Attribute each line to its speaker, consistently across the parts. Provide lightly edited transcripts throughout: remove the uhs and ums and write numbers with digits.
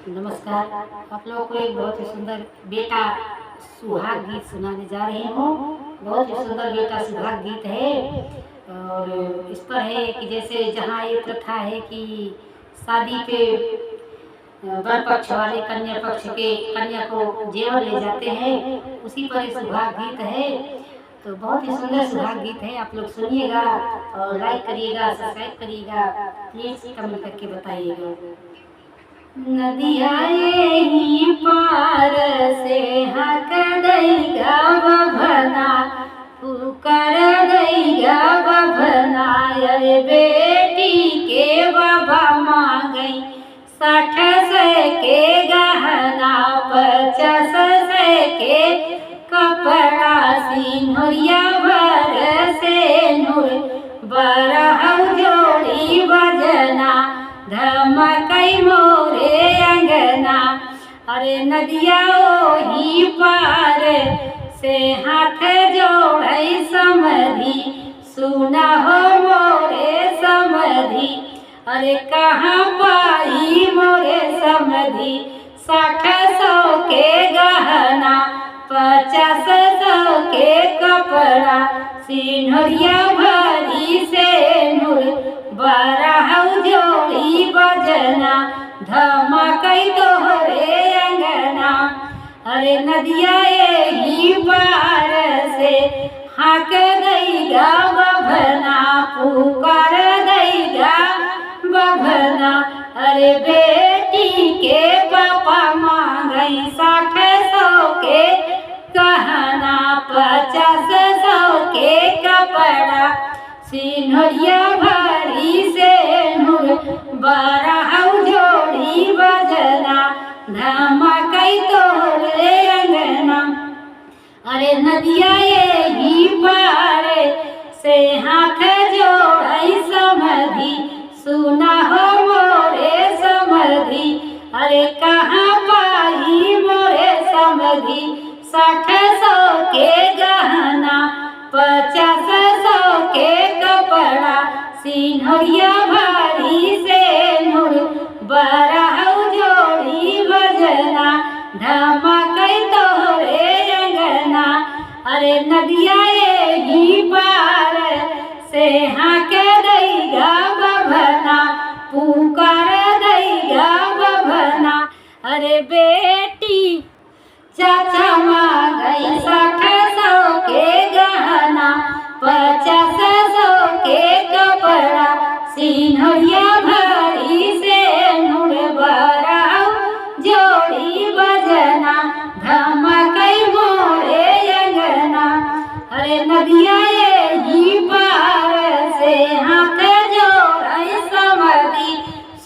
Speaker 1: नमस्कार। आप लोगों को एक बहुत ही सुंदर बेटा सुहाग गीत सुनाने जा रही हूँ। बहुत ही सुंदर बेटा सुहाग गीत है और इस पर है कि जैसे जहाँ ये प्रथा है कि शादी पे वर पक्ष वाले कन्या पक्ष के कन्या को जेवर ले जाते हैं, उसी पर ये सुहाग गीत है। तो बहुत ही सुंदर सुहाग गीत है, आप लोग सुनिएगा और लाइक करिएगा, सब्सक्राइब करिएगा, प्लीज कमेंट करके बताइएगा। नदिया ही पार से हक दैगा बभना, पुकार दैगा बभना, अरे बेटी के बाबा मांगई 60 से के गहना, 50 से के कपड़ा, सिनुरिया भर से नूर, बरह जोड़ी बजना, धमकई मोरे अंगना। अरे नदिया ओही पार से हाथ जोड़ई समधी, सुना हो मोरे समधी, अरे कहाँ पाई मोरे समधी, 60 के गहना, 50 के कपड़ा, सिनुरिया भरी से नूर, बरह जोड़ी बजना, धमकई तोहरे अंगना। अरे नदिया ही पार से हाक दैगा बभना, पुकार दैगा बभना, अरे बेटी के पापा मांगई 60 के गहना, 50 के कपड़ा, सिनुरिया भरी से नूर, बरह जोड़ी बजना, धमकई तोहरे अंगना। अरे नदिया ही पार से हाथ जोड़ई समधी, सुना हो मोरे समधी, अरे कहाँ पाई मोरे समधी, 60 के गहना, 50 के कपड़ा, सिनुरिया भरी से नूर, बरह जोड़ी बजना, धमकई तोहरे अंगना। अरे नदिया ही पार से हाक दैगा बभना, पुकार दैगा बभना, अरे बेटी चाचा मांगई 60 के गहना, 50 के कपड़ा, सिनुरिया भरी से नूर, बरह जोड़ी बजना, धमकई मोरे अंगना। अरे नदिया ही पार से हाथ जोड़ई समधी,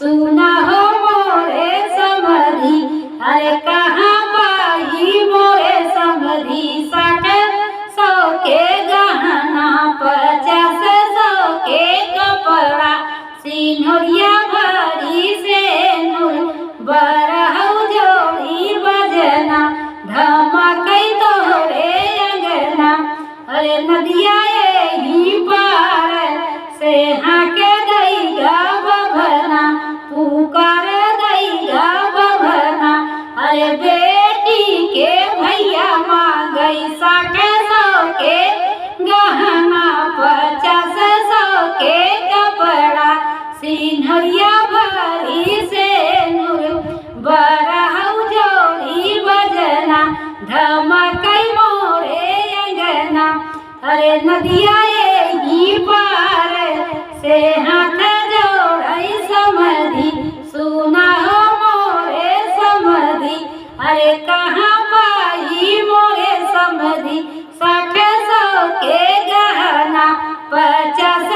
Speaker 1: सुना हो मोरे समधी, अरे कहाँ पाई मोरे समधी, 60 के गहना, 50 के कपड़ा, सिनुरिया भरी से नूर, बरह जोड़ी बजना, धमकई तोहरे अंगना। अरे नदिया ही पार से हाक दैगा बभना, पुकार दैगा बभना, अरे बेटी के भैया मांगई 60 के गहना, 50 के कपड़ा, सिनुरिया भरी से नूर, बरह जोड़ी बजना, धमकई मोरे अंगना। अरे नदिया ही पार से हाथ जोड़ई समधी, सुना हो मोरे समधी, अरे कहाँ पाई मोरे समधी, 60 के गहना, 50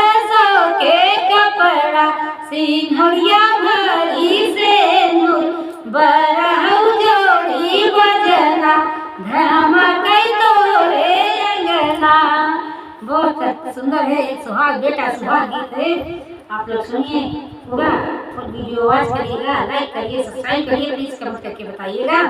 Speaker 1: के कपड़ा, सिनुरिया भरी से नूर, बरह जोड़ी बजना, धमकई तोहरे अंगना। बहुत सुंदर है, एक सुहाग बेटा सुहाग गीत है, आप लोग सुनिए पूरा। वीडियो वॉच करिएगा, लाइक करिए, सब्सक्राइब करिए, प्लीज कमेंट करके बताइएगा।